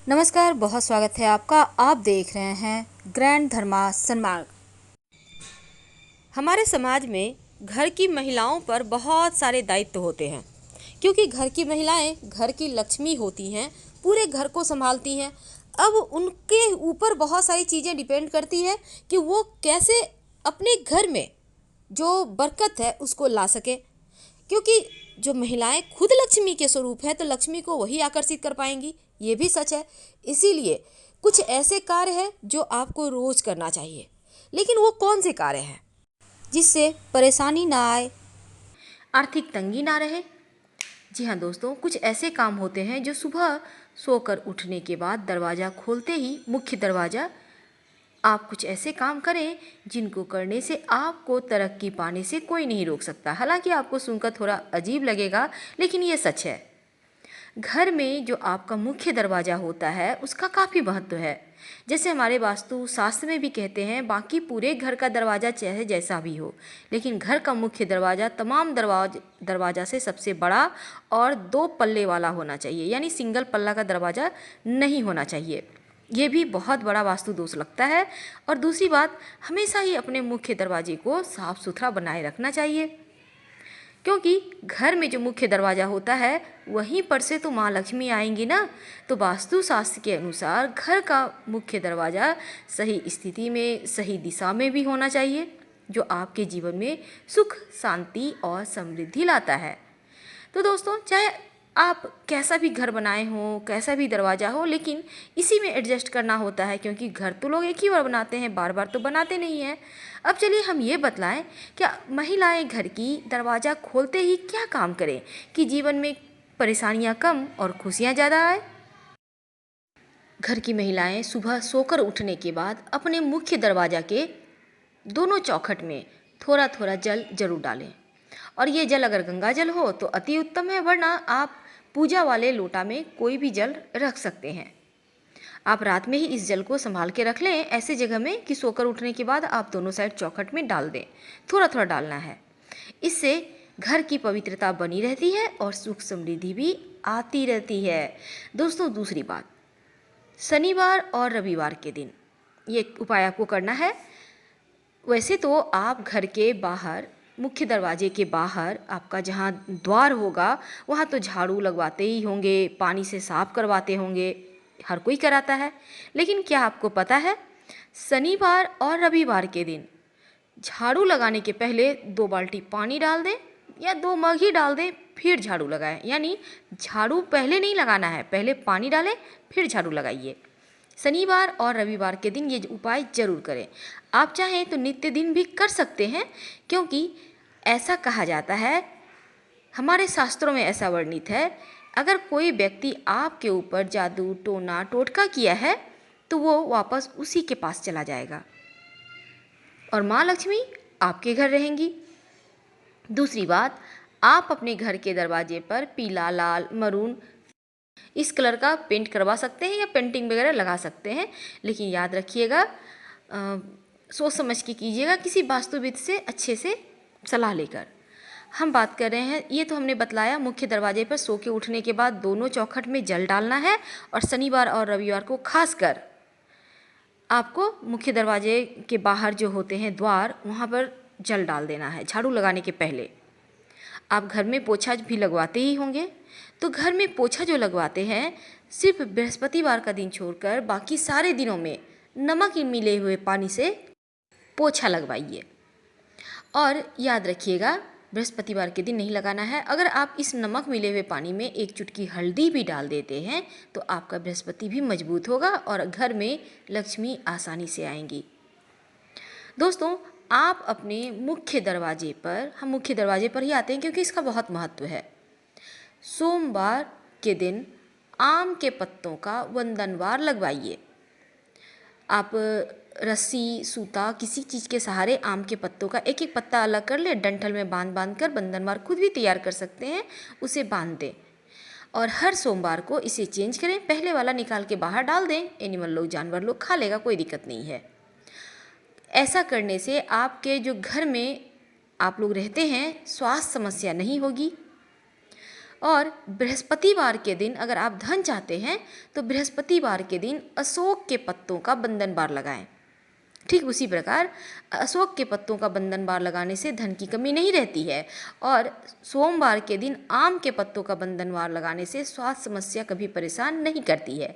नमस्कार, बहुत स्वागत है आपका। आप देख रहे हैं ग्रैंड धर्मा सन्मार्ग। हमारे समाज में घर की महिलाओं पर बहुत सारे दायित्व होते हैं, क्योंकि घर की महिलाएं घर की लक्ष्मी होती हैं, पूरे घर को संभालती हैं। अब उनके ऊपर बहुत सारी चीज़ें डिपेंड करती है कि वो कैसे अपने घर में जो बरकत है उसको ला सके, क्योंकि जो महिलाएं खुद लक्ष्मी के स्वरूप है तो लक्ष्मी को वही आकर्षित कर पाएंगी, ये भी सच है। इसीलिए कुछ ऐसे कार्य हैं जो आपको रोज करना चाहिए। लेकिन वो कौन से कार्य हैं जिससे परेशानी ना आए, आर्थिक तंगी ना रहे? जी हाँ दोस्तों, कुछ ऐसे काम होते हैं जो सुबह सोकर उठने के बाद दरवाज़ा खोलते ही मुख्य दरवाज़ा, आप कुछ ऐसे काम करें जिनको करने से आपको तरक्की पाने से कोई नहीं रोक सकता। हालांकि आपको सुनकर थोड़ा अजीब लगेगा, लेकिन ये सच है। घर में जो आपका मुख्य दरवाज़ा होता है उसका काफ़ी महत्व है। जैसे हमारे वास्तु शास्त्र में भी कहते हैं, बाकी पूरे घर का दरवाज़ा चाहे जैसा भी हो, लेकिन घर का मुख्य दरवाज़ा तमाम दरवाज़ा से सबसे बड़ा और 2 पल्ले वाला होना चाहिए, यानी सिंगल पल्ला का दरवाज़ा नहीं होना चाहिए। ये भी बहुत बड़ा वास्तु दोष लगता है। और दूसरी बात, हमेशा ही अपने मुख्य दरवाजे को साफ सुथरा बनाए रखना चाहिए, क्योंकि घर में जो मुख्य दरवाज़ा होता है वहीं पर से तो माँ लक्ष्मी आएंगी ना। तो वास्तु शास्त्र के अनुसार घर का मुख्य दरवाज़ा सही स्थिति में, सही दिशा में भी होना चाहिए, जो आपके जीवन में सुख, शांति और समृद्धि लाता है। तो दोस्तों, चाहे आप कैसा भी घर बनाए हों, कैसा भी दरवाज़ा हो, लेकिन इसी में एडजस्ट करना होता है, क्योंकि घर तो लोग एक ही बार बनाते हैं, बार बार तो बनाते नहीं हैं। अब चलिए हम ये बतलाएं, क्या महिलाएं घर की दरवाज़ा खोलते ही क्या काम करें कि जीवन में परेशानियां कम और खुशियां ज़्यादा आए। घर की महिलाएं सुबह सोकर उठने के बाद अपने मुख्य दरवाज़ा के दोनों चौखट में थोड़ा थोड़ा जल जरूर डालें। और ये जल अगर गंगा जल हो तो अति उत्तम है, वरना आप पूजा वाले लोटा में कोई भी जल रख सकते हैं। आप रात में ही इस जल को संभाल के रख लें ऐसे जगह में कि सोकर उठने के बाद आप दोनों साइड चौखट में डाल दें। थोड़ा थोड़ा डालना है। इससे घर की पवित्रता बनी रहती है और सुख समृद्धि भी आती रहती है। दोस्तों, दूसरी बात, शनिवार और रविवार के दिन ये उपाय आपको करना है। वैसे तो आप घर के बाहर, मुख्य दरवाजे के बाहर आपका जहाँ द्वार होगा वहाँ तो झाड़ू लगवाते ही होंगे, पानी से साफ करवाते होंगे, हर कोई कराता है। लेकिन क्या आपको पता है, शनिवार और रविवार के दिन झाड़ू लगाने के पहले 2 बाल्टी पानी डाल दें या 2 मग ही डाल दें, फिर झाड़ू लगाएं। यानी झाड़ू पहले नहीं लगाना है, पहले पानी डालें फिर झाड़ू लगाइए। शनिवार और रविवार के दिन ये उपाय जरूर करें। आप चाहें तो नित्य दिन भी कर सकते हैं, क्योंकि ऐसा कहा जाता है, हमारे शास्त्रों में ऐसा वर्णित है, अगर कोई व्यक्ति आपके ऊपर जादू, टोना, टोटका किया है तो वो वापस उसी के पास चला जाएगा और माँ लक्ष्मी आपके घर रहेंगी। दूसरी बात, आप अपने घर के दरवाजे पर पीला, लाल, मरून इस कलर का पेंट करवा सकते हैं या पेंटिंग वगैरह लगा सकते हैं। लेकिन याद रखिएगा, सोच समझ के कीजिएगा, किसी वास्तुविद से अच्छे से सलाह लेकर। हम बात कर रहे हैं, ये तो हमने बतलाया, मुख्य दरवाजे पर सो के उठने के बाद दोनों चौखट में जल डालना है, और शनिवार और रविवार को खासकर आपको मुख्य दरवाजे के बाहर जो होते हैं द्वार, वहाँ पर जल डाल देना है झाड़ू लगाने के पहले। आप घर में पोछा भी लगवाते ही होंगे, तो घर में पोछा जो लगवाते हैं, सिर्फ बृहस्पतिवार का दिन छोड़कर बाकी सारे दिनों में नमक मिले हुए पानी से पोछा लगवाइए। और याद रखिएगा, बृहस्पतिवार के दिन नहीं लगाना है। अगर आप इस नमक मिले हुए पानी में 1 चुटकी हल्दी भी डाल देते हैं तो आपका बृहस्पति भी मजबूत होगा और घर में लक्ष्मी आसानी से आएंगी। दोस्तों, आप अपने मुख्य दरवाजे पर, हम मुख्य दरवाजे पर ही आते हैं क्योंकि इसका बहुत महत्व है, सोमवार के दिन आम के पत्तों का वंदनवार लगवाइए। आप रस्सी, सूता, किसी चीज़ के सहारे आम के पत्तों का एक एक पत्ता अलग कर ले, डंठल में बांध बांध कर वंदनवार खुद भी तैयार कर सकते हैं, उसे बांध दें और हर सोमवार को इसे चेंज करें। पहले वाला निकाल के बाहर डाल दें, एनिमल लोग, जानवर लोग खा लेगा, कोई दिक्कत नहीं है। ऐसा करने से आपके जो घर में आप लोग रहते हैं स्वास्थ्य समस्या नहीं होगी। और बृहस्पतिवार के दिन अगर आप धन चाहते हैं तो बृहस्पतिवार के दिन अशोक के पत्तों का बंधन बार लगाएं। ठीक उसी प्रकार अशोक के पत्तों का बंधन बार लगाने से धन की कमी नहीं रहती है। और सोमवार के दिन आम के पत्तों का बंधन बार लगाने से स्वास्थ्य समस्या कभी परेशान नहीं करती है।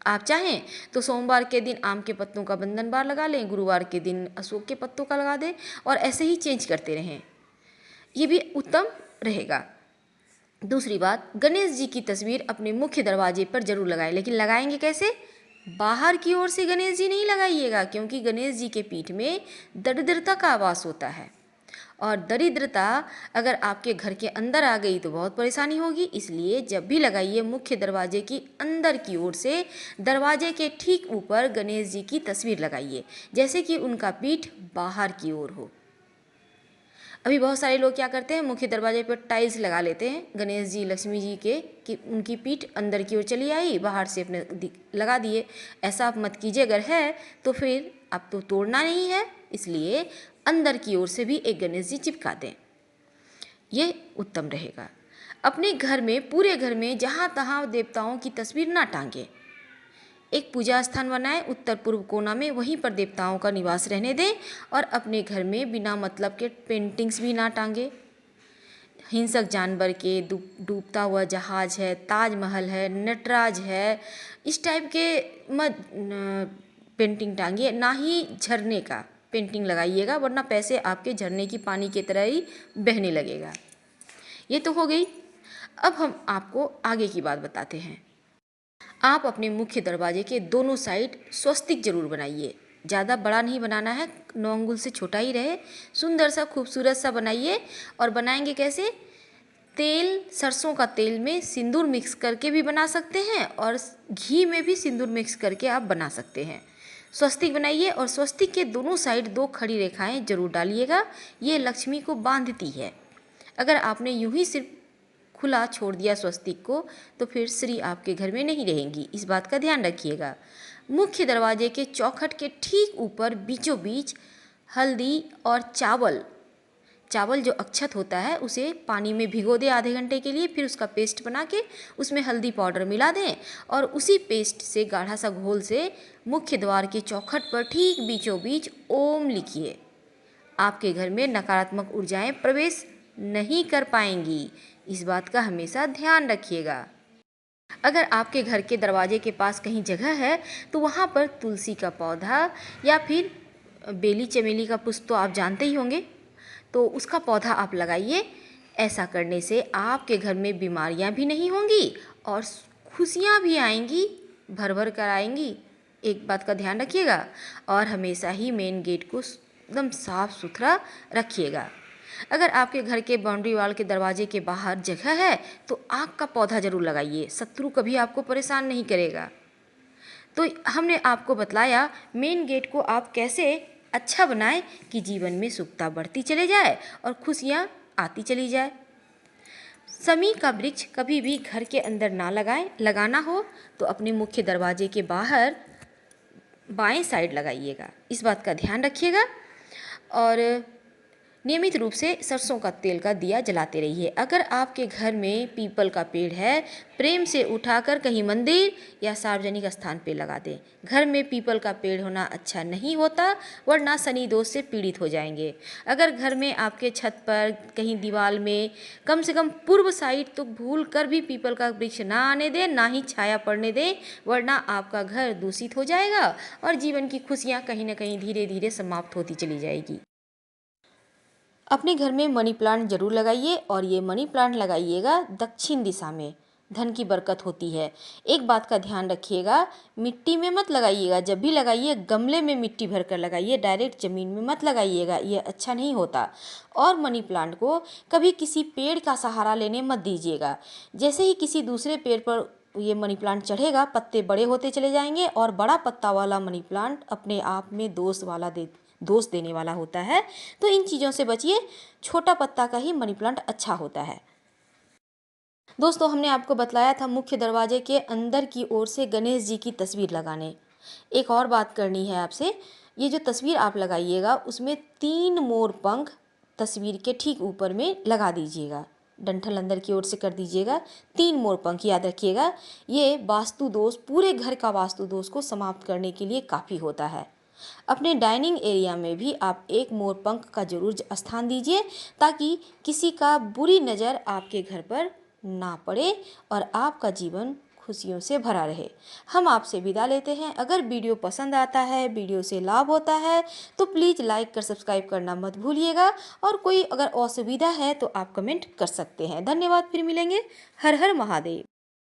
आप चाहें तो सोमवार के दिन आम के पत्तों का बंधन बार लगा लें, गुरुवार के दिन अशोक के पत्तों का लगा दें और ऐसे ही चेंज करते रहें, ये भी उत्तम रहेगा। दूसरी बात, गणेश जी की तस्वीर अपने मुख्य दरवाजे पर जरूर लगाएं, लेकिन लगाएंगे कैसे? बाहर की ओर से गणेश जी नहीं लगाइएगा, क्योंकि गणेश जी के पीठ में दरिद्रता का वास होता है और दरिद्रता अगर आपके घर के अंदर आ गई तो बहुत परेशानी होगी। इसलिए जब भी लगाइए मुख्य दरवाजे की अंदर की ओर से दरवाजे के ठीक ऊपर गणेश जी की तस्वीर लगाइए, जैसे कि उनका पीठ बाहर की ओर हो। अभी बहुत सारे लोग क्या करते हैं, मुख्य दरवाजे पर टाइल्स लगा लेते हैं गणेश जी लक्ष्मी जी के, कि उनकी पीठ अंदर की ओर चली आई, बाहर से अपने लगा दिए। ऐसा आप मत कीजिए, अगर है तो फिर आप तो तोड़ना नहीं है, इसलिए अंदर की ओर से भी एक गणेश जी चिपका दें, ये उत्तम रहेगा। अपने घर में, पूरे घर में जहाँ तहाँ देवताओं की तस्वीर ना टांगें। एक पूजा स्थान बनाएं उत्तर पूर्व कोना में, वहीं पर देवताओं का निवास रहने दें और अपने घर में बिना मतलब के पेंटिंग्स भी ना टांगें। हिंसक जानवर के, डूबता हुआ जहाज है, ताजमहल है, नटराज है, इस टाइप के मत पेंटिंग टांगिए, ना ही झरने का पेंटिंग लगाइएगा, वरना पैसे आपके झरने की पानी की तरह ही बहने लगेगा। ये तो हो गई। अब हम आपको आगे की बात बताते हैं। आप अपने मुख्य दरवाजे के दोनों साइड स्वस्तिक जरूर बनाइए, ज़्यादा बड़ा नहीं बनाना है, 9 अंगुल से छोटा ही रहे, सुंदर सा खूबसूरत सा बनाइए। और बनाएंगे कैसे? तेल, सरसों का तेल में सिंदूर मिक्स करके भी बना सकते हैं और घी में भी सिंदूर मिक्स करके आप बना सकते हैं। स्वस्तिक बनाइए और स्वस्तिक के दोनों साइड 2 खड़ी रेखाएं जरूर डालिएगा, ये लक्ष्मी को बांधती है। अगर आपने यूं ही सिर्फ खुला छोड़ दिया स्वस्तिक को तो फिर श्री आपके घर में नहीं रहेंगी, इस बात का ध्यान रखिएगा। मुख्य दरवाजे के चौखट के ठीक ऊपर बीचों बीच हल्दी और चावल जो अक्षत होता है उसे पानी में भिगो दें आधे घंटे के लिए, फिर उसका पेस्ट बना के उसमें हल्दी पाउडर मिला दें और उसी पेस्ट से गाढ़ा सा घोल से मुख्य द्वार के चौखट पर ठीक बीचों बीच ओम लिखिए। आपके घर में नकारात्मक ऊर्जाएं प्रवेश नहीं कर पाएंगी, इस बात का हमेशा ध्यान रखिएगा। अगर आपके घर के दरवाजे के पास कहीं जगह है तो वहाँ पर तुलसी का पौधा या फिर बेली चमेली का पुष्प तो आप जानते ही होंगे, तो उसका पौधा आप लगाइए। ऐसा करने से आपके घर में बीमारियाँ भी नहीं होंगी और खुशियाँ भी आएंगी, भर भर कर आएंगी। एक बात का ध्यान रखिएगा और हमेशा ही मेन गेट को एकदम साफ सुथरा रखिएगा। अगर आपके घर के बाउंड्री वाल के दरवाजे के बाहर जगह है तो आग का पौधा जरूर लगाइए, शत्रु कभी आपको परेशान नहीं करेगा। तो हमने आपको बतलाया मेन गेट को आप कैसे अच्छा बनाएं कि जीवन में सुखता बढ़ती चले जाए और खुशियाँ आती चली जाए। समी का वृक्ष कभी भी घर के अंदर ना लगाएं, लगाना हो तो अपने मुख्य दरवाजे के बाहर बाएं साइड लगाइएगा, इस बात का ध्यान रखिएगा। और नियमित रूप से सरसों का तेल का दिया जलाते रहिए। अगर आपके घर में पीपल का पेड़ है, प्रेम से उठाकर कहीं मंदिर या सार्वजनिक स्थान पे लगा दें। घर में पीपल का पेड़ होना अच्छा नहीं होता, वरना शनि दोष से पीड़ित हो जाएंगे। अगर घर में आपके छत पर कहीं दीवार में कम से कम पूर्व साइड तो भूल कर भी पीपल का वृक्ष ना आने दें, ना ही छाया पड़ने दें, वरना आपका घर दूषित हो जाएगा और जीवन की खुशियाँ कहीं ना कहीं धीरे धीरे समाप्त होती चली जाएगी। अपने घर में मनी प्लांट जरूर लगाइए और ये मनी प्लांट लगाइएगा दक्षिण दिशा में, धन की बरकत होती है। एक बात का ध्यान रखिएगा, मिट्टी में मत लगाइएगा, जब भी लगाइए गमले में मिट्टी भरकर लगाइए, डायरेक्ट ज़मीन में मत लगाइएगा, ये अच्छा नहीं होता। और मनी प्लांट को कभी किसी पेड़ का सहारा लेने मत दीजिएगा। जैसे ही किसी दूसरे पेड़ पर ये मनी प्लांट चढ़ेगा, पत्ते बड़े होते चले जाएंगे और बड़ा पत्ता वाला मनी प्लांट अपने आप में दोष देने वाला होता है, तो इन चीज़ों से बचिए। छोटा पत्ता का ही मनी प्लांट अच्छा होता है। दोस्तों, हमने आपको बतलाया था मुख्य दरवाजे के अंदर की ओर से गणेश जी की तस्वीर लगाने। एक और बात करनी है आपसे, ये जो तस्वीर आप लगाइएगा उसमें 3 मोर पंख तस्वीर के ठीक ऊपर में लगा दीजिएगा। डंठल अंदर की ओर से कर दीजिएगा। 3 मोर पंख याद रखिएगा। ये वास्तु दोष, पूरे घर का वास्तु दोष को समाप्त करने के लिए काफ़ी होता है। अपने डाइनिंग एरिया में भी आप एक मोर पंख का जरूर स्थान दीजिए, ताकि किसी का बुरी नज़र आपके घर पर ना पड़े और आपका जीवन खुशियों से भरा रहे। हम आपसे विदा लेते हैं। अगर वीडियो पसंद आता है, वीडियो से लाभ होता है, तो प्लीज़ लाइक कर सब्सक्राइब करना मत भूलिएगा। और कोई अगर असुविधा है तो आप कमेंट कर सकते हैं। धन्यवाद, फिर मिलेंगे। हर हर महादेव।